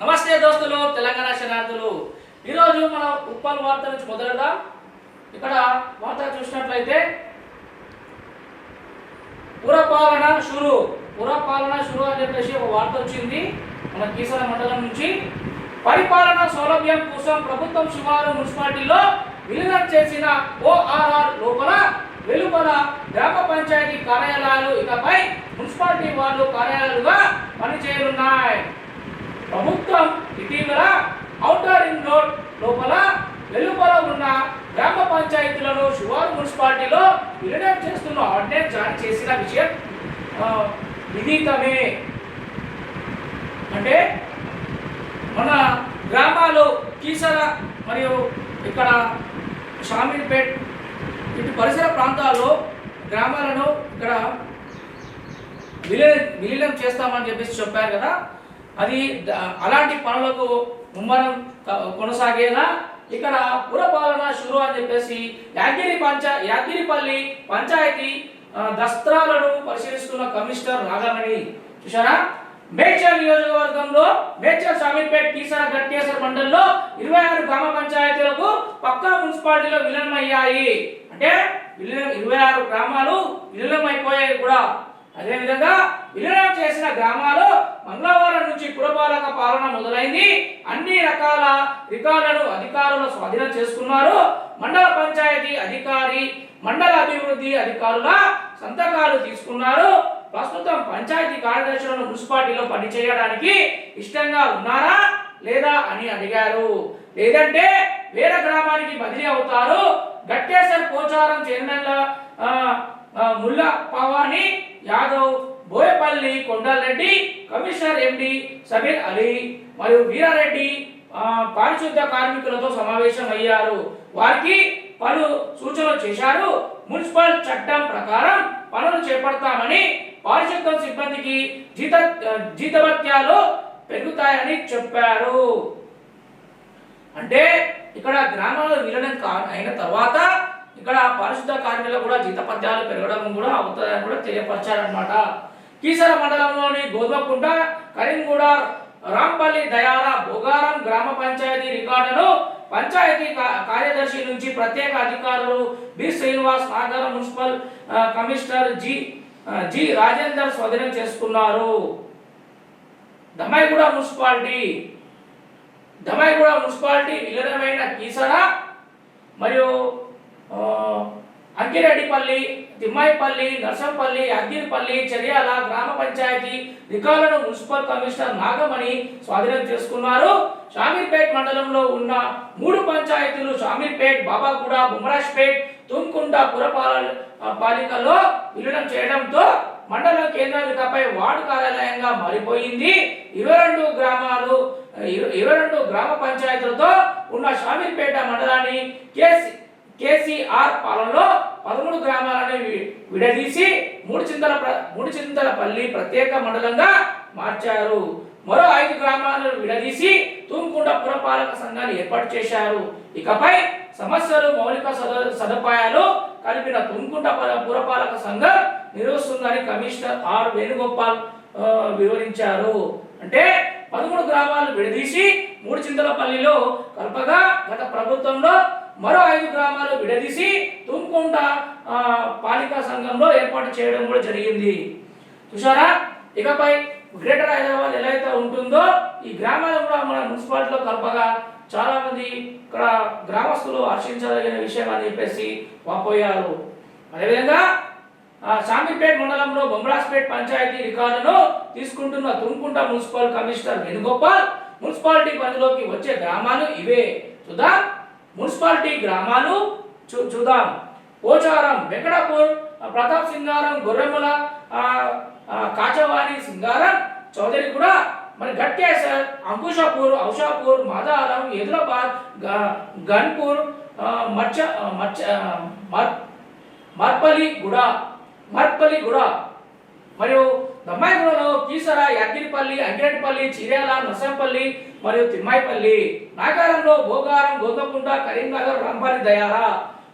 నమస్తే దోస్తులు, తెలంగాణ శరణార్థులు. ఈరోజు మనం ఉప్పల్ వార్త నుంచి మొదలెడదాం. ఇక్కడ వార్త చూసినట్లయితే పురపాలన షురు అని చెప్పేసి ఒక వార్త వచ్చింది మన కీసర మండలం నుంచి. పరిపాలన సౌలభ్యం కోసం ప్రభుత్వం శివారు మున్సిపాలిటీలో విలీనం చేసిన ORR లోపల వెలుపల గ్రామ పంచాయతీ కార్యాలయాలు ఇకపై మున్సిపాలిటీ వార్డు కార్యాలయాలుగా పనిచేయనున్నాయి. ప్రభుత్వం ఇటీవల ఔటర్ రింగ్ రోడ్ లోపల వెలుపల ఉన్న గ్రామ పంచాయతీలను శివారు మున్సిపాలిటీలో విలీనం చేస్తున్న ఆర్డినెన్స్ జారీ చేసిన విషయం విదితమే. అంటే మన గ్రామాలు కీసర మరియు ఇక్కడ షామీర్పేట్ ఇటు పరిసర ప్రాంతాల్లో గ్రామాలను ఇక్కడ విలీనం చేస్తామని చెప్పేసి చెప్పారు కదా. అది అలాంటి పనులకు ముమ్మరం కొనసాగేలా ఇక్కడ పురపాలన షురు అని చెప్పేసి యాదగిరిపల్లి పంచాయతీ దస్త్రాలను పరిశీలిస్తున్న కమిషనర్ నాగమణి చూసారా. మేడ్చల్ నియోజకవర్గంలో మేడ్చల్ షామీర్పేట్ కీసర గట్కేసర్ మండలంలో 26 గ్రామ పంచాయతీలకు పక్కా మున్సిపాలిటీలో విలీనమయ్యాయి. అంటే 26 గ్రామాలు విలీనమైపోయాయి కూడా. అదేవిధంగా విలీనం చేసిన గ్రామాలు మంగళవారం నుంచి పురపాలక పాలన మొదలైంది. అన్ని రకాల రికార్డులను అధికారులు స్వాధీనం చేసుకున్నారు. మండల పంచాయతీ అధికారి, మండల అభివృద్ధి అధికారుల సంతకాలు తీసుకున్నారు. ప్రస్తుతం పంచాయతీ కార్యదర్శులను మున్సిపాలిటీలో పనిచేయడానికి ఇష్టంగా ఉన్నారా లేదా అని అడిగారు. లేదంటే వేరే గ్రామానికి బదిలీ అవుతారు. గట్కేసర్ పోచారం చైర్మన్ల ముల్లా పవాని యాదవ్, బోయపల్లి కొండలరెడ్డి, కమిషనర్ ఎండి సమీర్ అలీ మరియు వీరారెడ్డి పారిశుద్ధ కార్మికులతో సమావేశం అయ్యారు. వారికి పలు సూచనలు చేశారు. మున్సిపల్ చట్టం ప్రకారం పనులు చేపడతామని, పారిశుద్ధ సిబ్బందికి జీతభత్యాలు పెరుగుతాయని చెప్పారు. అంటే ఇక్కడ గ్రామాల్లో విలీనం అయిన తర్వాత ఇక్కడ పారిశుద్ధ కార్మికులకు కూడా జీతపత్యాలు పెరగడం కూడా అవుతుందని కూడా తెలియపరిచారనమాట. కీసర మండలంలోని గోధుమకుంట, కరీంగూడ, రాంపల్లి, దయాల, బోగారం గ్రామ పంచాయతీ రికార్డును పంచాయతీ కార్యదర్శి నుంచి ప్రత్యేక అధికారులు B Srinivas, Nagara municipal commissioner G Rajender స్వాధీనం చేసుకున్నారు. దమ్మాయిగూడ మున్సిపాలిటీ విలీనమైన కీసర మరియు అంకిరెడ్డిపల్లి, తిమ్మాయిపల్లి, నర్సంపల్లి, అగ్గిరిపల్లి, చర్యాల గ్రామ పంచాయతీ రికార్డులను మున్సిపల్ కమిషనర్ నాగమణి స్వాధీనం చేసుకున్నారు. షామీర్పేట్ మండలంలో ఉన్న 3 పంచాయతీలు షామీర్పేట్, బాబాగూడ, బుమరాజ్పేట్, తుంకుంట పురపాలికలో విలీనం చేయడంతో మండలం కేంద్రం ఇకపై వార్డు కార్యాలయంగా మారిపోయింది. 22 గ్రామ పంచాయతీలతో ఉన్న షామీర్పేట మండలాన్ని కేసీఆర్ పాలనలో 13 గ్రామాలను విడదీసి మూడుచింతలపల్లి ప్రత్యేక మండలంగా మార్చారు. మరో 5 గ్రామాలను విడదీసి తుంకుంట పురపాలక సంఘాన్ని ఏర్పాటు చేశారు. ఇకపై సమస్యలు, మౌలిక సదుపాయాలు కలిపిన తుంకుంట పురపాలక సంఘం నిర్వహిస్తుందని కమిషనర్ ఆర్ వేణుగోపాల్ వివరించారు. అంటే 13 గ్రామాలు విడదీసి మూడుచింతలపల్లిలో కల్పగా గత ప్రభుత్వంలో మరో 5 గ్రామాలు విడదీసి తుంకుంట పాలికా సంఘంలో ఏర్పాటు చేయడం కూడా జరిగింది. చూసారా. ఇకపై గ్రేటర్ హైదరాబాద్ ఎలా అయితే ఉంటుందో ఈ గ్రామాలు కూడా మన మున్సిపాలిటీలో కల్పగా చాలా మంది ఇక్కడ గ్రామస్తులు హర్షించదగిన విషయం అని చెప్పేసి వాపోయారు. అదేవిధంగా షామీర్పేట్ మండలంలో బొమ్మరాజ్పేట్ పంచాయతీ రికార్డును తీసుకుంటున్న Tumkunta municipal commissioner Venugopal municipality పరిధిలోకి వచ్చే గ్రామాలు ఇవే. చూద్దాం మున్సిపాలిటీ గ్రామాలు చూద్దాం. పోచారం, వెంకటాపూర్, ప్రతాప్ సింగారం, గొర్రెముల, కాచవాణి, సింగారం, చౌదరిగూడ, మరి గట్కేసర్, అంకుషాపూర్, ఔషాపూర్, మాదారం, ఎదురాబాద్, గన్పూర్, మర్పల్లిగూడ మరియు దమ్మాయిగూడలో కీసర, యాదగిరిపల్లి, అంకిరెడ్డిపల్లి, చిర్యాల, నర్సంపల్లి మరియు తిమ్మాయిపల్లి, నాగారంలో బోగారం, గోధుమకుంట, కరీంనగర్, రాంపల్లి, దయాల,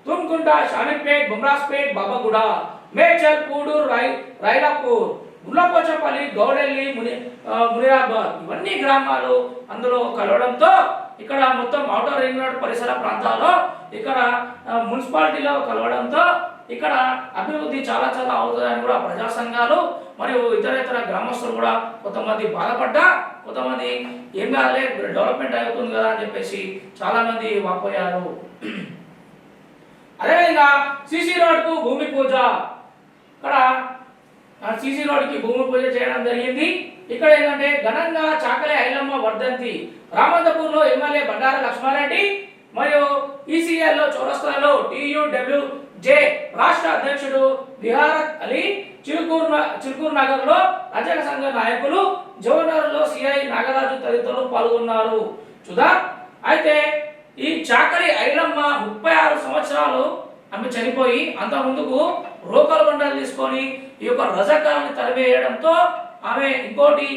తుంకుంట, షామీర్పేట్, బుమ్రాజ్పేట్, బాబాగూడ, మేడ్చల్, పూడూరు, రైలాపూర్, గుల్లపోచపల్లి, గౌడెల్లి, మునిరాబాద్ ఇవన్నీ గ్రామాలు అందులో కలవడంతో ఇక్కడ మొత్తం ఔటర్ రింగ్ రోడ్ పరిసర ప్రాంతాల్లో ఇక్కడ మున్సిపాలిటీలో కలవడంతో ఇక్కడ అభివృద్ధి చాలా చాలా అవుతుందని కూడా ప్రజా సంఘాలు మరియు ఇతర గ్రామస్తులు కూడా కొంతమంది బాధపడ్డా, కొంతమంది ఏం కాలే డెవలప్మెంట్ అవుతుంది కదా అని చెప్పేసి చాలా మంది వాపోయారు. అదేవిధంగా సిసి రోడ్కు భూమి పూజ, ఇక్కడ సిసి రోడ్కి భూమి పూజ చేయడం జరిగింది. ఇక్కడ ఏంటంటే ఘనంగా చాకలి ఐలమ్మ వర్ధంతి, రామంతపూర్లో ఎమ్మెల్యే బండారు లక్ష్మారెడ్డి మరియు ఈసీఎల్లో చౌరస్తాలో TUWJ రాష్ట్ర అధ్యక్షుడు విహారత్ అలీ, చిలుకూరు నగర్లో రజక సంఘ నాయకులు, జవహర్లో సిఐ నాగరాజు తదితరులు పాల్గొన్నారు. చూదా అయితే ఈ చాకలి ఐలమ్మ 36 సంవత్సరాలు ఆమె చనిపోయి అంత ముందుకు రోకల బండాలు తీసుకొని ఈ యొక్క రజకాన్ని తరివేయడంతో ఆమె ఇంకోటి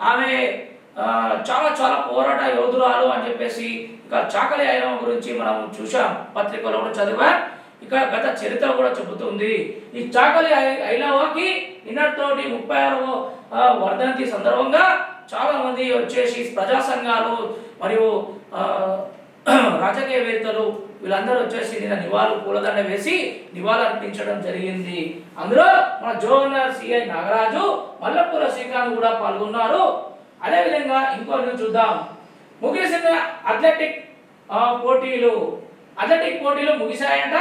ఆమె చాలా చాలా పోరాట యోధురాలు అని చెప్పేసి ఇక చాకలి ఐలమ్మ గురించి మనం చూసాం, పత్రికలో కూడా చదివాం. ఇక్కడ గత చరిత్ర కూడా చెబుతుంది. ఈ చాకలి ఐలమ్మకి నిన్నటితోటి 36వ వర్ధంతి సందర్భంగా చాలా మంది వచ్చేసి ప్రజా సంఘాలు మరియు రాజకీయవేత్తలు వీళ్ళందరూ వచ్చేసి నిన్న పూలదండ వేసి నివాళులు అర్పించడం జరిగింది. అందులో మన జోనర్ సిఐ నాగరాజు, మల్లపుర శ్రీకాంత్ కూడా పాల్గొన్నారు. అదేవిధంగా ఇంకో చూద్దాం. ముగిసిన అథ్లెటిక్ పోటీలు ముగిశాయంట.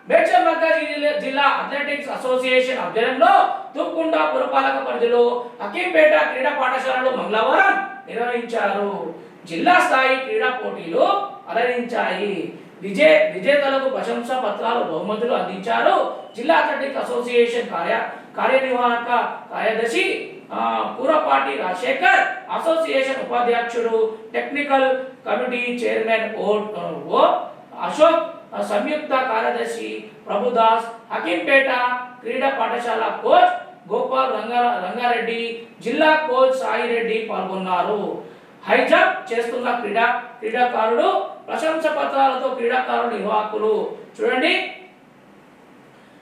మేడ్చల్ మల్కాజిగిరి జిల్లా అథ్లెటిక్స్ అసోసియేషన్ ఆధ్వర్యంలో తుక్కుంట పురపాలక పరిధిలో హకీంపేట క్రీడా పాఠశాలలో మంగళవారం నిర్వహించారు. జిల్లా స్థాయి క్రీడా పోటీలు అలరించాయి. విజేతలకు ప్రశంసా పత్రాలు, బహుమతులు అందించారు. జిల్లా అథ్లెటిక్స్ అసోసియేషన్ కార్యనిర్వాహక కార్యదర్శి పూరపాటి రాజశేఖర్, అసోసియేషన్ ఉపాధ్యక్షుడు, టెక్నికల్ కమిటీ చైర్మన్ ఓ అశోక్, సంయుక్త కార్యదర్శి ప్రభుదాస్, హకీంపేట క్రీడా పాఠశాల కోచ్ గోపాల్ రంగారెడ్డి, జిల్లా కోచ్ సాయిరెడ్డి పాల్గొన్నారు. హై జంప్ చేస్తున్న క్రీడాకారుడు, ప్రశంస పత్రాలతో క్రీడాకారుడు నిర్వాహకులు. చూడండి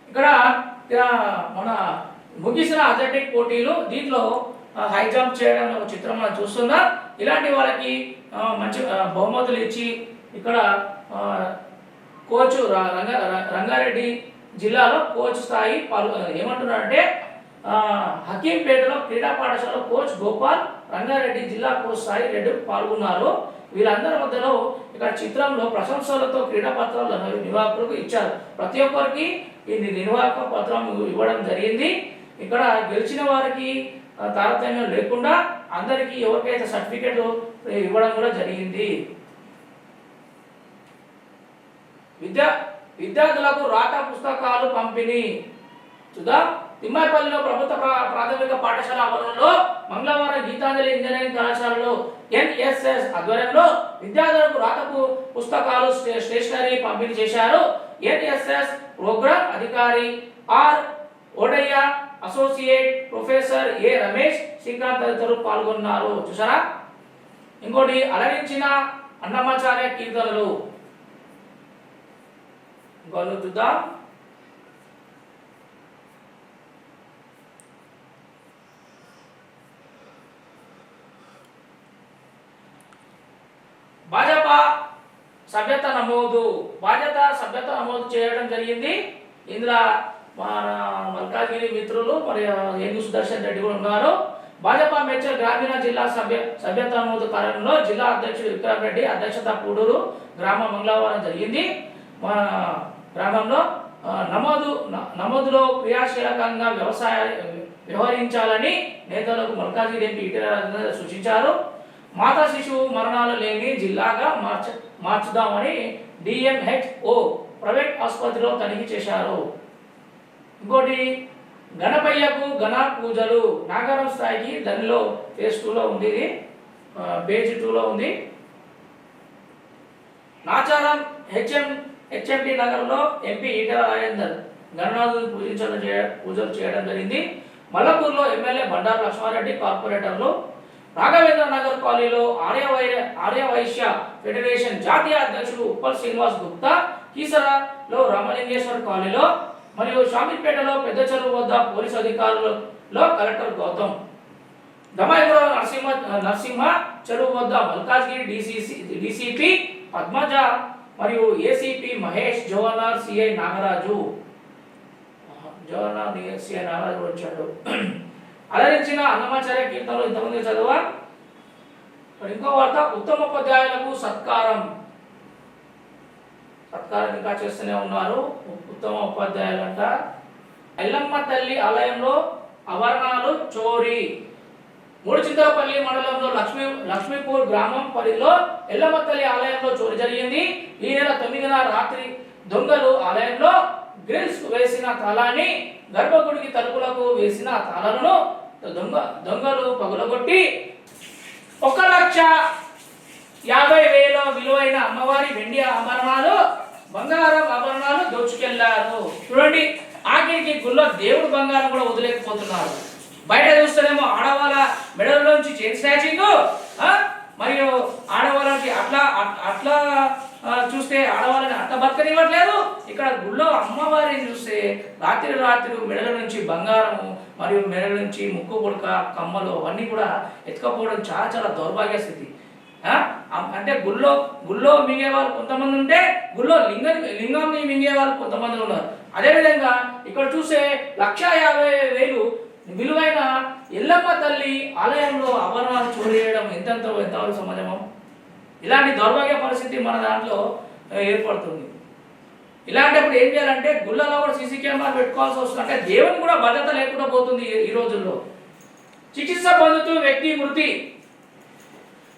ఇక్కడ మన ముగిసిన అథ్లెటిక్ పోటీలు, దీంట్లో హై జంప్ చేయడం ఒక చిత్రం మనం చూస్తున్నాం. ఇలాంటి వాళ్ళకి మంచి బహుమతులు ఇచ్చి ఇక్కడ కోచ్ రంగారెడ్డి జిల్లాలో కోచ్ స్థాయి ఏమంటున్నారంటే హకీంపేటలో క్రీడా పాఠశాల కోచ్ గోపాల్ రంగారెడ్డి, జిల్లా కోచ్ స్థాయి రెడ్డి పాల్గొన్నారు. వీళ్ళందరి మధ్యలో ఇక్కడ చిత్రంలో ప్రశంసలతో క్రీడా పత్రాలు నిర్వాహకులకు ఇచ్చారు. ప్రతి ఒక్కరికి ఈ నిర్వాహక పత్రం ఇవ్వడం జరిగింది. ఇక్కడ గెలిచిన వారికి తారతమ్యం లేకుండా అందరికీ ఎవరికైతే సర్టిఫికెట్ ఇవ్వడం కూడా జరిగింది. విద్యార్థులకు రాత పుస్తకాలు పంపిణీ. చూద్దాం. తిమ్మాయిపల్లిలో ప్రభుత్వ ప్రాథమిక పాఠశాల ఆవరణలో మంగళవారం గీతాంజలి ఇంజనీరింగ్ కళాశాలలో NSS ఆధ్వర్యంలో విద్యార్థులకు రాతపు పుస్తకాలు, స్టేషనరీ పంపిణీ చేశారు. NSS ప్రోగ్రామ్ అధికారి R Odaiah, associate professor A Ramesh, Srikanth తదితరులు పాల్గొన్నారు. చూసారా. ఇంకోటి అలరించిన అన్నమాచార్య కీర్తనలు. ఇంకోటి చూద్దాం. భాజపా సభ్యత నమోదు చేయడం జరిగింది. ఇందులో మన మల్కాజ్గిరి మిత్రులు మరియు ఏను సుదర్శన్ రెడ్డి కూడా ఉన్నారు. భాజపా మేడ్చల్ గ్రామీణ జిల్లా సభ్యత నమోదు కార్యక్రమంలో జిల్లా అధ్యక్షుడు విక్రమ్ రెడ్డి అధ్యక్షత పూడూరు గ్రామ మంగళవారం జరిగింది. మన గ్రామంలో నమోదులో క్రియాశీలకంగా వ్యవహరించాలని నేతలకు మల్కాజ్గిరి ఎంపీ ఈటెల రాజేందర్ సూచించారు. మాతా శిశువు మరణాలు లేని జిల్లాగా మార్చుదామని DMHO ప్రైవేట్ ఆసుపత్రిలో తనిఖీ చేశారు. ఇంకోటి గణపయ్యకు గణ పూజలు నాగరం స్థాయికి దానిలో ఫేజ్ 2లో ఉంది, ఇది పేజ్ 2లో ఉంది. నాచారం HMT నగర్లో ఎంపీ ఈటెల రాజేందర్ గణనాథుని పూజలు చేయడం జరిగింది. మల్లపూర్లో ఎమ్మెల్యే బండారు లక్ష్మారెడ్డి, కార్పొరేటర్లు రాఘవేంద్ర నగర్ కాలనీలో ఆర్యవైశ్య ఫెడరేషన్ జాతీయ అధ్యక్షుడు ఉప్పల్ శ్రీనివాస్ గుప్తా, కీసరాలో రామలింగేశ్వర్ కాలనీలో మరియు షామీర్పేటలో పెద్ద చెరువు వద్ద పోలీసు అధికారులలో కలెక్టర్ గౌతమ్, దమాయిగూడ నరసింహ చెరువు వద్ద మల్కాజ్గిరి డీసీపీ పద్మజ మరియు ACP Mahesh, genre CI Nagaraju వచ్చాడు. అలరించిన అన్నమాచార్య కీర్తనలు ఇంతమంది చదువా. ఇంకో వార్త, ఉత్తమోపాధ్యాయులకు సత్కారం ఇంకా చేస్తూనే ఉన్నారు. ఉత్తమ ఉపాధ్యాయులు అంట. ఎల్లమ్మ తల్లి ఆలయంలో ఆభరణాలు చోరీ. మూడుచింతలపల్లి మండలంలో లక్ష్మీపూర్ గ్రామం పరిధిలో ఎల్లమ్మ తల్లి ఆలయంలో చోరీ జరిగింది. ఈ నెల 9న రాత్రి దొంగలు ఆలయంలో గ్రిల్స్ వేసిన తాళాన్ని, గర్భగుడికి తలుపులకు వేసిన తాళాలను దొంగలు పగులగొట్టి 1,50,000 విలువైన అమ్మవారి వెండి ఆభరణాలు, బంగారం ఆభరణాలు దోచుకెళ్లారు. చూడండి, ఆఖరికి గుళ్ళో దేవుడు బంగారం కూడా వదిలేకపోతున్నారు. బయట చూస్తేనేమో ఆడవాళ్ళ మెడలోంచి చైన్ స్నాచింగ్, మరియు ఆడవాళ్ళకి అట్లా చూస్తే ఆడవాళ్ళని అట్లా బతకనివ్వట్లేదు. ఇక్కడ గుళ్ళో అమ్మవారిని చూస్తే రాత్రి మెడల నుంచి బంగారము మరియు మెడల నుంచి ముక్కు పుడక కమ్మలు అవన్నీ కూడా ఎత్తుకపోవడం చాలా చాలా దౌర్భాగ్య స్థితి. అంటే గుళ్ళో మింగే వాళ్ళు కొంతమంది ఉంటే గుళ్ళో లింగాన్ని మింగే వాళ్ళు కొంతమంది ఉన్నారు. అదేవిధంగా ఇక్కడ చూస్తే 1,50,000 విలువైన ఎల్లమ్మ తల్లి ఆలయంలో ఆభరణాలు చోరీ చేయడం ఎంతవరకు సమాజమం? ఇలాంటి దౌర్భాగ్య పరిస్థితి మన దాంట్లో ఏర్పడుతుంది. ఇలాంటప్పుడు ఏం చేయాలంటే గుళ్ళలో కూడా సీసీ కెమెరాలు పెట్టుకోవాల్సి వస్తుంది. అంటే దేవుని కూడా భద్రత లేకుండా పోతుంది ఈ రోజుల్లో. చికిత్స పొందుతూ వ్యక్తి మృతి.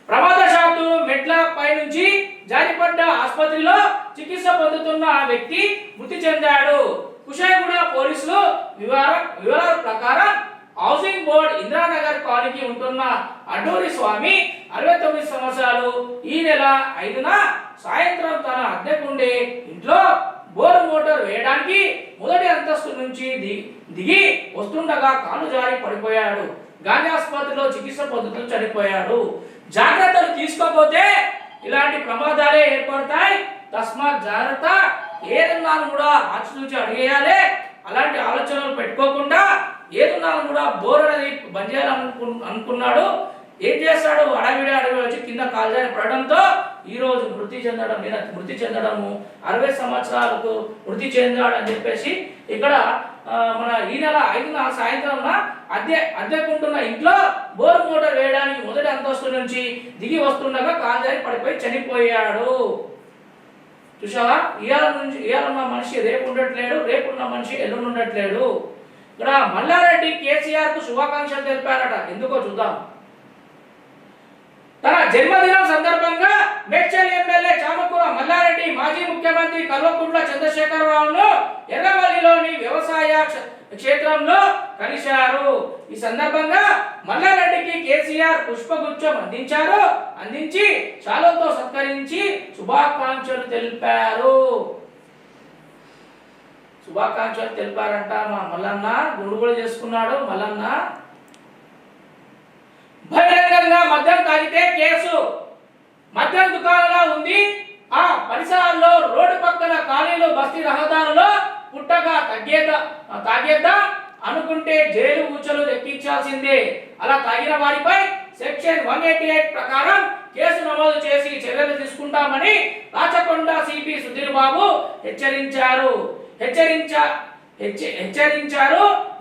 ప్రమాదశాత్తు మెట్ల పై నుంచి జారిపడ్డ ఆసుపత్రిలో చికిత్స పొందుతున్న వ్యక్తి మృతి చెందాడు. కుషాయిగూడ పోలీసులు వివరాల ప్రకారం హౌసింగ్ బోర్డ్ ఇంద్రానగర్ కాలనీకి ఉంటున్న అడ్డూరి స్వామి 69 సంవత్సరాలు ఈ నెల 5న సాయంత్రం తన అద్దెకుండే ఇంట్లో బోరు మోటార్ వేయడానికి మొదటి అంతస్తు నుంచి దిగి వస్తుండగా కాలు జారి పడిపోయాడు. గాంధీ ఆసుపత్రిలో చికిత్స పొందుతూ చనిపోయాడు. జాగ్రత్తలు తీసుకోకపోతే ఇలాంటి ప్రమాదాలే ఏర్పడతాయి. తస్మాత్ జాగ్రత్త. ఏదన్నాను కూడా ఆచితూచి అడిగేయాలి. అలాంటి ఆలోచనలు పెట్టుకోకుండా ఏదన్నాను కూడా బోర్ అనేది బంద్ చేయాలనుకున్నాడు. ఏం చేస్తాడు? అడవిడి వచ్చి కింద కాల్జారి పడడంతో ఈ రోజు మృతి చెందడము 60 సంవత్సరాలకు మృతి చెందాడని చెప్పేసి ఇక్కడ మన ఈ నెల 5న సాయంత్రం అద్దెకుంటున్న ఇంట్లో బోర్ మోటార్ వేయడానికి మొదటి అంతస్తు నుంచి దిగి వస్తుండగా కాల్జారి పడిపోయి చనిపోయాడు. చూసావా? ఇయాలన్న మనిషి రేపు ఉండట్లేడు, రేపున్న మనిషి ఎల్లుండి ఉండట్లేడు. ఇక్కడ మల్లారెడ్డి కేసీఆర్ కు శుభాకాంక్షలు తెలిపారట. ఎందుకో చూద్దాం. తన జన్మదినం సందర్భంగా మేడ్చల్ ఎమ్మెల్యే చామకూర మల్లారెడ్డి మాజీ ముఖ్యమంత్రి కల్వకుంట్ల చంద్రశేఖరరావును ఎర్రవల్లిలోని వ్యవసాయ క్షేత్రంలో కలిశారు. ఈ సందర్భంగా మల్లారెడ్డికి కేసీఆర్ పుష్పగుచ్చం అందించి శాలువతో సత్కరించి శుభాకాంక్షలు తెలిపారంట. మా మల్లన్న గుండు చేసుకున్నాడు. మల్లన్న బహిరంగంగా మద్యం తాగితే కేసు. మద్యం దుకాణంలో ఉంది. ఆ పరిసరాల్లో రోడ్డు పక్కన ఖాళీలు బస్తీ రహదారులో పుట్టగా తాగేద్దా అనుకుంటే జైలు ఊచలు లెక్కించాల్సిందే. అలా తాగిన వారిపై సెక్షన్ 188 ప్రకారం కేసు నమోదు చేసి చర్యలు తీసుకుంటామని రాచకొండ సిపి సుధీర్ బాబు హెచ్చరించారు.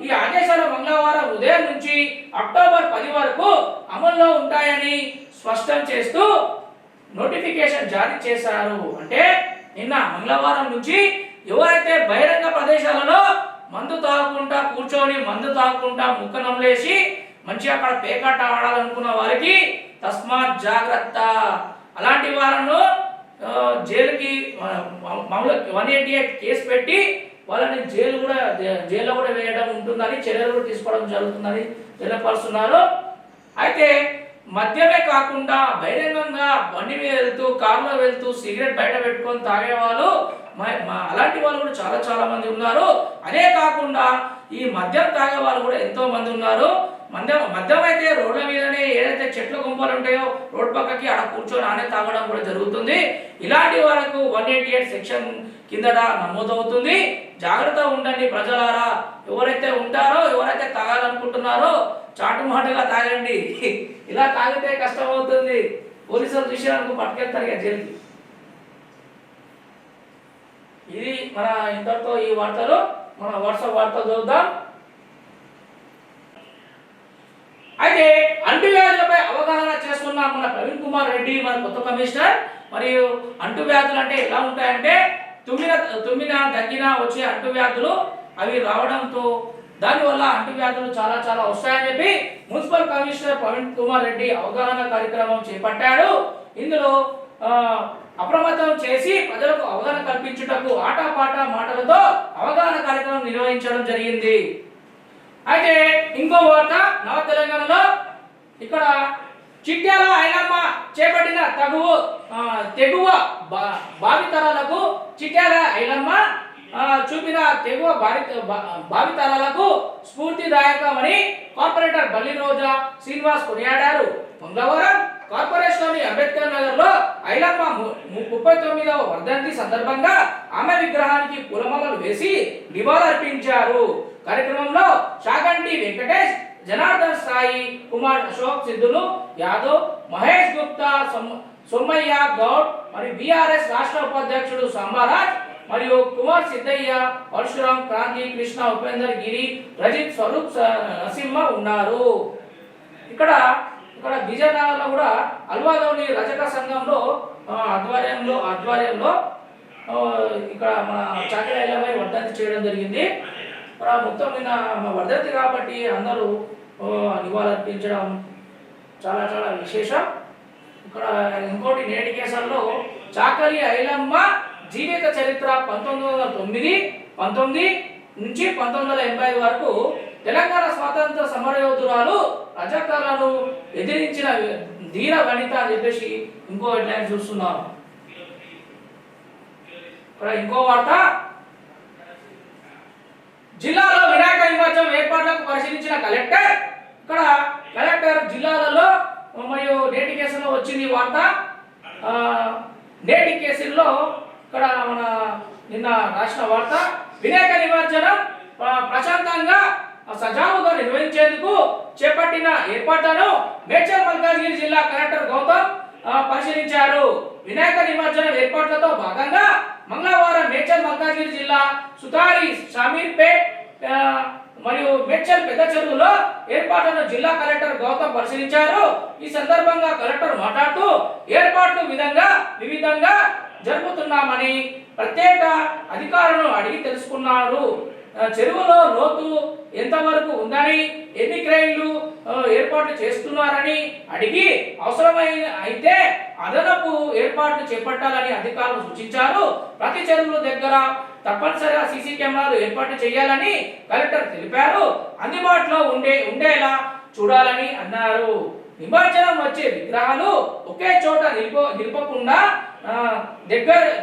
ఈ ఆదేశాలు మంగళవారం ఉదయం నుంచి అక్టోబర్ 10 వరకు అమల్లో ఉంటాయని స్పష్టం చేస్తూ నోటిఫికేషన్ జారీ చేశారు. అంటే నిన్న మంగళవారం నుంచి ఎవరైతే బహిరంగ ప్రదేశాలలో మందు తాగకుండా కూర్చొని మందు తాగకుండా ముక్క నమలేసి మంచిగా అక్కడ పేకాట ఆడాలనుకున్న వారికి తస్మాత్ జాగ్రత్త. అలాంటి వారిను జైలుకి మామూలు 188 కేసు పెట్టి వాళ్ళని జైల్లో కూడా వేయడం ఉంటుందని చర్యలు కూడా తీసుకోవడం జరుగుతుందని తెలియపరుస్తున్నారు. అయితే మద్యమే కాకుండా బహిరంగంగా బండి మీద వెళ్తూ కారులో వెళ్తూ సిగరెట్ బయట పెట్టుకొని తాగేవాళ్ళు అలాంటి వాళ్ళు కూడా చాలా మంది ఉన్నారు. అదే కాకుండా ఈ మద్యం తాగే వాళ్ళు కూడా ఎంతో మంది ఉన్నారు. మద్యం అయితే రోడ్ల మీదనే ఏదైతే చెట్ల గుంపలు ఉంటాయో రోడ్ పక్కకి ఆడ కూర్చొని ఆనే తాగడం కూడా జరుగుతుంది. ఇలాంటి వాళ్ళకు 188 సెక్షన్ కిందట నమోదవుతుంది. జాగ్రత్త ఉండండి ప్రజలారా. ఎవరైతే ఉంటారో, ఎవరైతే తాగాలనుకుంటున్నారో చాటుమాటుగా తాగండి. ఇలా తాగితే కష్టం అవుతుంది. పోలీసులు చూసినందుకు పట్టుకెళ్తారు ఇక జైలుకి. ఇది మన ఇంతటితో ఈ వార్తలు. మన వాట్సాప్ వార్తలు చూద్దాం. అయితే అంటువ్యాధులపై అవగాహన చేస్తున్న మన ప్రవీణ్ కుమార్ రెడ్డి మన కొత్త కమిషనర్. మరియు అంటువ్యాధులు అంటే ఎలా ఉంటాయంటే తుమ్మిన దగ్గిన వచ్చే అంటువ్యాధులు అవి రావడంతో దానివల్ల అంటువ్యాధులు చాలా చాలా వస్తాయని చెప్పి మున్సిపల్ కమిషనర్ ప్రవీణ్ కుమార్ రెడ్డి అవగాహన కార్యక్రమం చేపట్టాడు. ఇందులో అప్రమత్తం చేసి ప్రజలకు అవగాహన కల్పించుటకు ఆటపాట మాటలతో అవగాహన కార్యక్రమం నిర్వహించడం జరిగింది. అయితే ఇంకో వార్త, నవ తెలంగాణలో ఇక్కడ చిట్యాల ఐలమ్మ చేపట్టిన తెగువ భావితరాలకు చిట్యాల ఐలమ్మ చూపిన తెగువ భావితరాలకు స్ఫూర్తిదాయకమని కార్పొరేటర్ బల్లి రోజా శ్రీనివాస్ కొనియాడారు. మంగళవారం కార్పొరేషన్లోని అంబేద్కర్ నగర్ లో ఐలమ్మ 39వ వర్ధంతి సందర్భంగా ఆమె విగ్రహానికి పూలమాలలు వేసి నివాళులర్పించారు. కార్యక్రమంలో షాగంటి వెంకటేష్, జనార్దన్ సాయి, కుమార్ అశోక్ సిద్ధులు యాదవ్, మహేష్ గుప్తా, సోమయ్య గౌడ్ మరియు బీఆర్ఎస్ రాష్ట్ర ఉపాధ్యక్షుడు సాంబారాజ్ మరియు కుమార్ సిద్ధయ్య, పరశురాం, క్రాంతి, కృష్ణ, ఉపేందర్ గిరి, రజిత్, స్వరూప్, నరసింహ ఉన్నారు. ఇక్కడ విజయనగరంలో కూడా అల్వాలోని రజక సంఘంలో ఆధ్వర్యంలో ఇక్కడ మన చాకలి ఐలమ్మ వర్ధంతి చేయడం జరిగింది. మొత్తం నిన్న వర్ధంతి కాబట్టి అందరూ నివాళులర్పించడం చాలా చాలా విశేషం. ఇక్కడ ఇంకోటి నేటి కేసుల్లో చాకలి ఐలమ్మ జీవిత చరిత్ర 1919 నుంచి 1985 వరకు తెలంగాణ స్వాతంత్ర సమరయోధురాలు, రజకాలను ఎదిరించిన ధీర వనిత అని చెప్పేసి ఇంకో హెడ్లైన్ చూస్తున్నాం. ఇక్కడ ఇంకో వార్త, జిల్లాలో వినాయక నిమజ్జనం ఏర్పాట్లకు పరిశీలించిన కలెక్టర్. ఇక్కడ కలెక్టర్ జిల్లాలలో మరియు నేటి కేసులో వచ్చింది వార్త. నేటి కేసుల్లో ఇక్కడ మన నిన్న రాసిన వార్త, వినాయక నిమజ్జనం ప్రశాంతంగా సజావుగా నిర్వహించేందుకు చేపట్టిన ఏర్పాట్లను మేడ్చల్ మల్కాజ్గిరి జిల్లా కలెక్టర్ గౌతమ్ పరిశీలించారు. వినాయక నిమజ్జనం ఏర్పాట్లతో భాగంగా మంగళవారం మేడ్చల్ మల్కాజ్గిరి జిల్లా సుతారి, షామీర్పేట్ మరియు మేడ్చల్ పెద్ద చెరువులో ఏర్పాట్లను జిల్లా కలెక్టర్ గౌతమ్ పరిశీలించారు. ఈ సందర్భంగా కలెక్టర్ మాట్లాడుతూ ఏర్పాట్లు వివిధంగా జరుపుతున్నామని ప్రత్యేక అధికారులను అడిగి తెలుసుకున్నారు. చెరువులో లోతు ఎంతవరకు ఉందని, ఎన్ని క్రెయిన్లు ఏర్పాట్లు చేస్తున్నారని అడిగి అయితే అదనపు ఏర్పాట్లు చేపట్టాలని అధికారులు సూచించారు. ప్రతి చెరువుల దగ్గర తప్పనిసరిగా సీసీ కెమెరాలు ఏర్పాటు చేయాలని కలెక్టర్ తెలిపారు. అందుబాటులో ఉండేలా చూడాలని అన్నారు. నిమజ్జనం వచ్చే విగ్రహాలు ఒకే చోట నిలపకుండా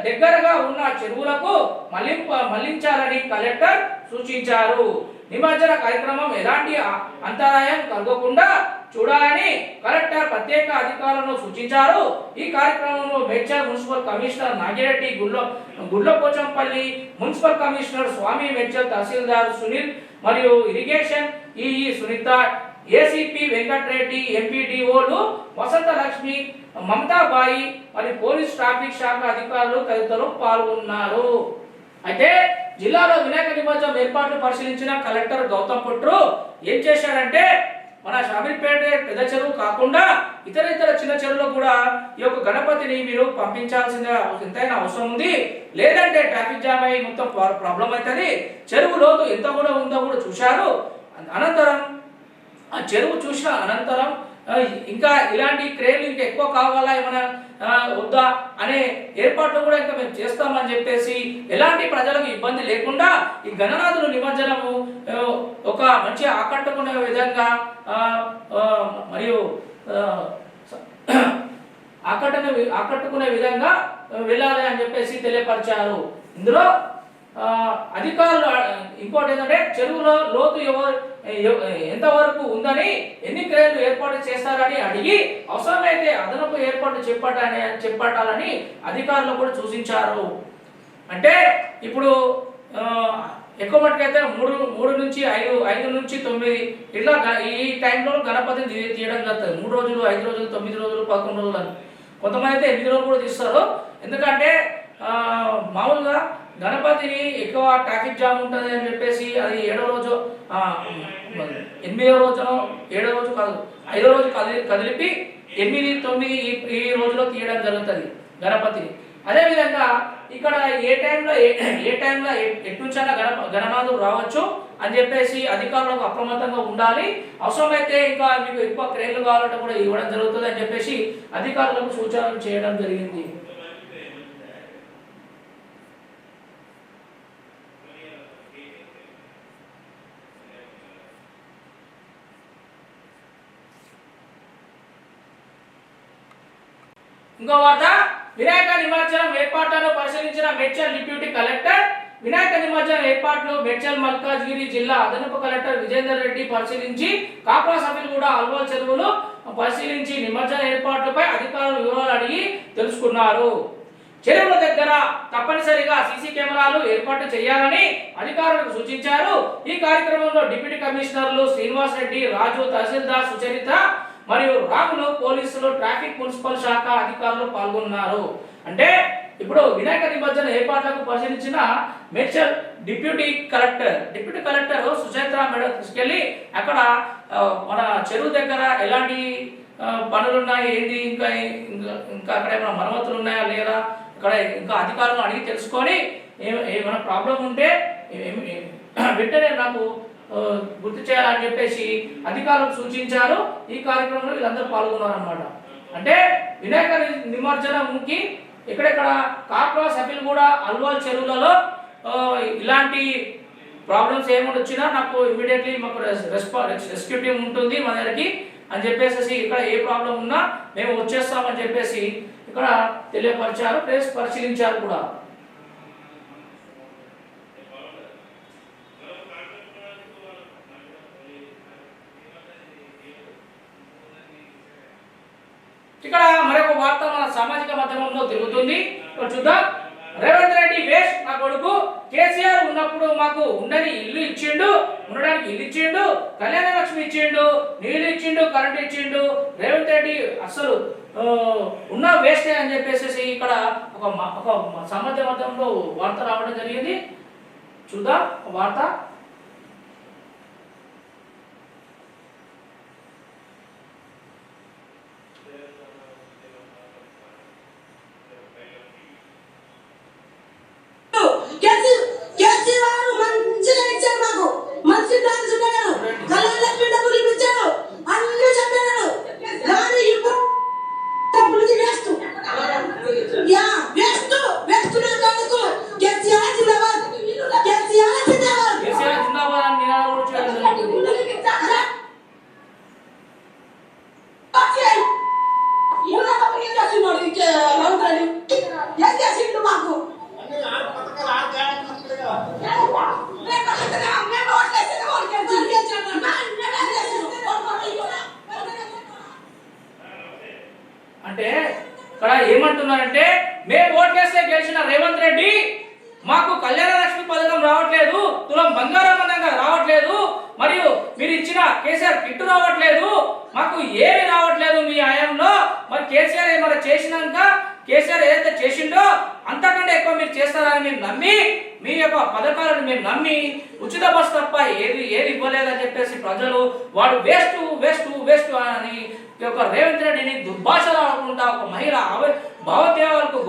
దగ్గరగా ఉన్న చెరువులకు మళ్లించాలని కలెక్టర్ సూచించారు. నిమజ్జన కార్యక్రమం ఎలాంటి అంతరాయం కలగకుండా చూడాలని కలెక్టర్ ప్రత్యేక అధికారులను సూచించారు. ఈ కార్యక్రమంలో Medchal municipal commissioner Nagireddy, Gudlapochampally municipal commissioner Swamy, Medchal tahsildar Sunil మరియు irrigation EE Sunitha, ACP Venkatreddy, ఎంపీడీఓలు వసంత లక్ష్మి, మమతాబాయి మరియు పోలీస్ ట్రాఫిక్ శాఖ అధికారులు తదితరులు పాల్గొన్నారు. అయితే జిల్లాలో వినాయక నిమజ్జనం ఏర్పాట్లు పరిశీలించిన కలెక్టర్ గౌతమ్ పుట్రు ఏం చేశాడంటే, మన షామీర్పేట పెద్ద చెరువు కాకుండా ఇతర చిన్న చెరువులో కూడా ఈ యొక్క గణపతిని మీరు పంపించాల్సిన ఎంతైనా అవసరం ఉంది. లేదంటే ట్రాఫిక్ జామ్ అయ్యి మొత్తం ప్రాబ్లం అవుతుంది. చెరువు లోతు ఎంత కూడా ఉందో కూడా చూశారు. అనంతరం ఆ చెరువు చూసిన అనంతరం ఇంకా ఇలాంటి క్రేన్లు ఇంకా ఎక్కువ కావాలా, ఏమైనా వద్దా అనే ఏర్పాట్లు కూడా ఇంకా మేము చేస్తామని చెప్పేసి ఎలాంటి ప్రజలకు ఇబ్బంది లేకుండా ఈ గణనాథుల నిమజ్జనము ఒక మంచి ఆకట్టుకునే విధంగా మరియు ఆకట్టుకునే విధంగా వెళ్ళాలి అని చెప్పేసి తెలియపరిచారు. ఇందులో అధికారులు ఇంకోటి ఏంటంటే చెరువులో లోతు ఎంతవరకు ఉందని, ఎన్ని క్రేన్లు ఏర్పాటు చేస్తారని అడిగి అవసరమైతే అదనపు ఏర్పాటు చేపట్టాలని అధికారులు కూడా సూచించారు. అంటే ఇప్పుడు ఎక్కువ మట్టుకైతే 3 నుంచి 5 నుంచి 9 ఇట్లా ఈ టైంలో గణపతిని తీయడం జరుగుతుంది. 3 రోజులు, 5 రోజులు, 9 రోజులు, 11 రోజులు అని. కొంతమంది అయితే 8 రోజులు కూడా తీస్తారు. ఎందుకంటే మామూలుగా గణపతిని ఎక్కువ ట్రాఫిక్ జామ్ ఉంటుంది అని చెప్పేసి అది 7వ రోజు 8వ రోజునో 7వ రోజు కాదు 5వ రోజు కదిలిపి 8, 9 ఈ రోజులో తీయడం జరుగుతుంది గణపతిని. అదేవిధంగా ఇక్కడ ఏ టైంలో ఎట్నుంచైనా గణనాథుడు రావచ్చు అని చెప్పేసి అధికారులకు అప్రమత్తంగా ఉండాలి. అవసరమైతే ఇంకా మీకు ఎక్కువ క్రేన్లు కావాలంటే కూడా ఇవ్వడం జరుగుతుంది అని చెప్పేసి అధికారులకు సూచనలు చేయడం జరిగింది. ఇంకో వార్త, వినాయక నిమజ్జనం ఏర్పాట్లను పరిశీలించిన మేడ్చల్ డిప్యూటీ కలెక్టర్. వినాయక నిమజ్జనం ఏర్పాట్లు మేడ్చల్ మల్కాజ్గిరి జిల్లా అదనపు కలెక్టర్ విజేందర్ రెడ్డి పరిశీలించి కాప్రా సభ్యులు అల్వాల్ చెరువులు పరిశీలించి నిమజ్జన ఏర్పాట్లపై అధికారులు వివరాలు అడిగి తెలుసుకున్నారు. చెరువుల దగ్గర తప్పనిసరిగా సీసీ కెమెరాలు ఏర్పాటు చేయాలని అధికారులకు సూచించారు. ఈ కార్యక్రమంలో డిప్యూటీ కమిషనర్లు శ్రీనివాస్ రెడ్డి, రాజు, తహసీల్దార్ సుచరిత మరియు రాములు, పోలీసులు, ట్రాఫిక్, మున్సిపల్ శాఖ అధికారులు పాల్గొన్నారు. అంటే ఇప్పుడు వినాయక నిమజ్జన ఏర్పాట్లకు పరిశీలించిన Medchal deputy collector Sucharitha madam తీసుకెళ్లి అక్కడ మన చెరువు దగ్గర ఎలాంటి పనులు ఉన్నాయి, ఏంటి, ఇంకా అక్కడ ఏమైనా మరమ్మతులు ఉన్నాయా లేదా, ఇక్కడ ఇంకా అధికారులను అడిగి తెలుసుకొని ఏమైనా ప్రాబ్లం ఉంటే వెంటనే నాకు గుర్తు చేయాలని చెప్పేసి అధికారులకు సూచించారు. ఈ కార్యక్రమంలో వీళ్ళందరూ పాల్గొన్నారు అన్నమాట. అంటే వినాయక నిమజ్జనంకి ఎక్కడెక్కడ కాప్రా సభ్యులు కూడా అల్వాల్ చెరువులలో ఇలాంటి ప్రాబ్లమ్స్ ఏమైనా వచ్చినా నాకు ఇమీడియట్లీ మాకు రెస్క్యూ టీమ్ ఉంటుంది మన దగ్గరికి అని చెప్పేసి ఇక్కడ ఏ ప్రాబ్లం ఉన్నా మేము వచ్చేస్తామని చెప్పేసి ఇక్కడ తెలియపరిచారు, ప్లేస్ పరిశీలించారు కూడా. ఇక్కడ మరొక వార్త మన సామాజిక మాధ్యమంలో తిరుగుతుంది, చూద్దాం. రేవంత్ రెడ్డి వేస్ట్ నా కొడుకు, కేసీఆర్ ఉన్నప్పుడు మాకు ఉండడానికి ఇల్లు ఇచ్చిండు, కళ్యాణ లక్ష్మి ఇచ్చిండు, నీళ్లు ఇచ్చిండు, కరెంట్ ఇచ్చిండు. రేవంత్ రెడ్డి అసలు ఉన్న వేస్టే అని చెప్పేసి ఇక్కడ ఒక సామాజిక మాధ్యమంలో వార్త రావడం జరిగింది. చూద్దాం వార్త. అంటే ఇక్కడ ఏమంటున్నారంటే, మేము ఓట్లేస్తే గెలిచిన రేవంత్ రెడ్డి మాకు కళ్యాణ లక్ష్మి పథకం రావట్లేదు, తులం బంగారం అనంగా రావట్లేదు, మరియు మీరు ఇచ్చిన కేసీఆర్ కిట్టు రావట్లేదు, మాకు ఏమి రావట్లేదు మీ హయాంలో. మరి కేసీఆర్ ఏమైనా చేసినాక కేసీఆర్ ఏదైతే చేసిండో అంతకంటే ఎక్కువ మీరు చేస్తారని మేము నమ్మి, మీ యొక్క పథకాలను మేము నమ్మి ఉచిత బస్సు తప్ప ఏది ఇవ్వలేదని చెప్పేసి ప్రజలు వాడు వేస్ట్ అని ఒక రేవంత్ రెడ్డిని దుర్భాషలు ఆడుకుంటా ఒక మహిళ భావోద్వేగాలకు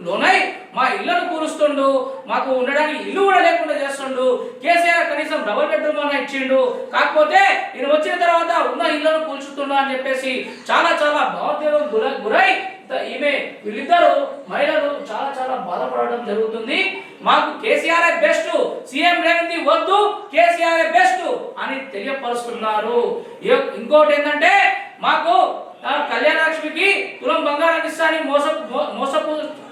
లోనై మా ఇళ్లను కూరుస్తుండు, మాకు ఉండడానికి ఇల్లు కూడా లేకుండా చేస్తుండు. కేసీఆర్ కనీసం డబుల్ బెడ్రూమ్ అన్న ఇచ్చిండు, కాకపోతే ఈయన వచ్చిన తర్వాత ఉన్న ఇళ్లను కూల్చుతుండు అని చెప్పేసి చాలా భావోద్వేగం గురై వీళ్ళిద్దరు మహిళలు చాలా బాధపడడం జరుగుతుంది. మాకు కేసీఆర్ బెస్ట్, సీఎం రేవంత్ వద్దు, కేసీఆర్ బెస్ట్ అని తెలియపరుస్తున్నారు. ఇంకోటి ఏంటంటే, మాకు కళ్యాణ లక్ష్మికి తులం బంగారం ఇస్తానని మోసపు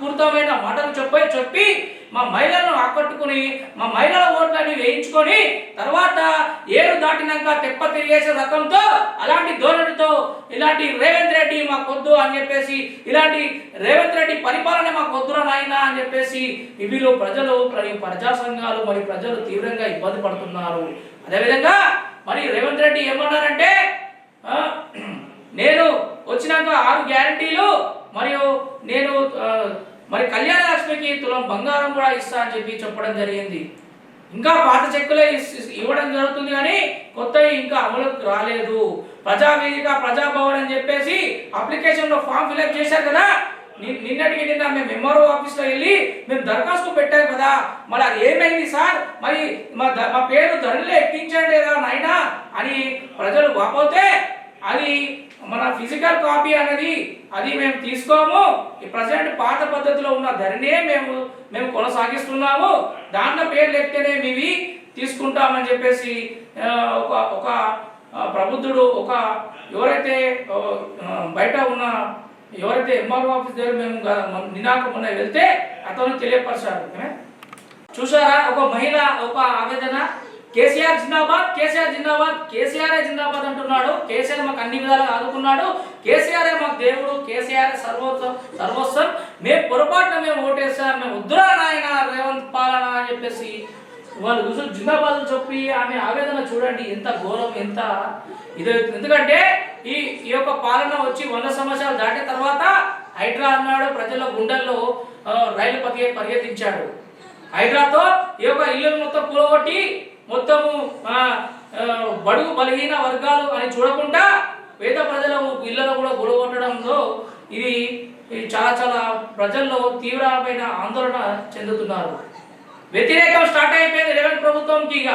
పూరితమైన మాటలు చెప్పి మా మహిళలను ఆకట్టుకుని మా మహిళల ఓట్లని వేయించుకొని తర్వాత ఏరు దాటినాక తెప్ప తిరిగేసే రకంతో అలాంటి ధోరణితో ఇలాంటి రేవంత్ రెడ్డి మాకొద్దు అని చెప్పేసి ఇలాంటి రేవంత్ రెడ్డి పరిపాలన మాకొద్దురా నాయనా అని చెప్పేసి వీళ్ళు ప్రజలు ప్రజా సంఘాలు మరి ప్రజలు తీవ్రంగా ఇబ్బంది పడుతున్నారు. అదేవిధంగా మరి రేవంత్ రెడ్డి ఏమన్నారంటే నేను వచ్చినాక 6 గ్యారంటీలు మరియు నేను మరి కళ్యాణ లక్ష్మికి తులం బంగారం కూడా ఇస్తా అని చెప్పడం జరిగింది. ఇంకా పాత చెక్కులే ఇవ్వడం జరుగుతుంది కానీ కొత్తవి ఇంకా అమలుకు రాలేదు. ప్రజావేదిక ప్రజాభవన్ అని చెప్పేసి అప్లికేషన్లో ఫామ్ ఫిల్అప్ చేశారు కదా, నిన్నటికి నిన్న మేము ఎంఆర్ఓ ఆఫీస్లో వెళ్ళి మేము దరఖాస్తు పెట్టారు కదా, మరి అది ఏమైంది సార్, మరి మా పేరు ధరలో ఎక్కించండి కదా నాయనా అని ప్రజలు వాపోతే అది మన ఫిజికల్ కాపీ అనేది అది మేము తీసుకోము, ఈ ప్రజెంట్ పాత పద్ధతిలో ఉన్న ధరనే మేము కొనసాగిస్తున్నాము, దాంట్లో పేర్లు ఎక్కితేనే మేము తీసుకుంటామని చెప్పేసి ఒక ప్రబుద్ధుడు ఒక ఎవరైతే బయట ఉన్న ఎవరైతే ఎంఆర్ఓ ఆఫీస్ దగ్గర మేము మొన్న వెళ్తే అతను తెలియపరిచారు. చూసారా ఒక మహిళ ఒక ఆవేదన, కేసీఆర్ జిందాబాద్, కేసీఆర్ జిందాబాద్, కేసీఆర్ జిందాబాద్ అంటున్నాడు. కేసీఆర్ మాకు అన్ని విధాలుగా ఆదుకున్నాడు, కేసీఆర్ మాకు దేవుడు, కేసీఆర్ సర్వస్వం, మేము పొరపాటున మేము ఓటేస్తాం, మేము వద్దురా నాయన రేవంత్ పాలన అని చెప్పేసి వాళ్ళు కూర్చొని జిందాబాద్ చెప్పి ఆమె ఆవేదన చూడండి ఎంత ఘోరం ఎంత ఇది. ఎందుకంటే ఈ యొక్క పాలన వచ్చి 100 సంవత్సరాలు దాటిన తర్వాత హైడ్రా అన్నాడు, ప్రజల గుండెల్లో రైలు పరిగెత్తించాడు. హైడ్రాతో ఈ యొక్క ఇల్లు మొత్తం కూలగొట్టి మొత్తము బడుగు బలహీన వర్గాలు అని చూడకుండా పేద ప్రజల ఇళ్లలో కూడా కూలగొట్టడంలో ఇది చాలా ప్రజల్లో తీవ్రమైన ఆందోళన చెందుతున్నారు. వ్యతిరేకం స్టార్ట్ అయిపోయింది రేవంత్ ప్రభుత్వంకి, ఇక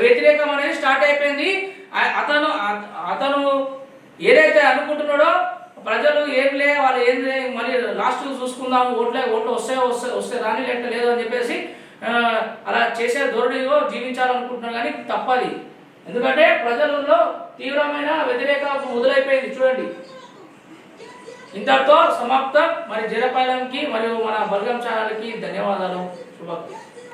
వ్యతిరేకం అనేది స్టార్ట్ అయిపోయింది. అతను ఏదైతే అనుకుంటున్నాడో ప్రజలు ఏంలే వాళ్ళు ఏంలే మళ్ళీ లాస్ట్ చూసుకుందాము, ఓట్లు వస్తే రాని లేక లేదు అని చెప్పేసి అలా చేసే ధోరణిలో జీవించాలనుకుంటున్నారు కానీ తప్పది. ఎందుకంటే ప్రజలలో తీవ్రమైన వ్యతిరేకత మొదలైపోయింది చూడండి. ఇంతటితో సమాప్తం. మరి జరపాలకి మరియు మన బల్గం ఛానల్కి ధన్యవాదాలు. శుభం.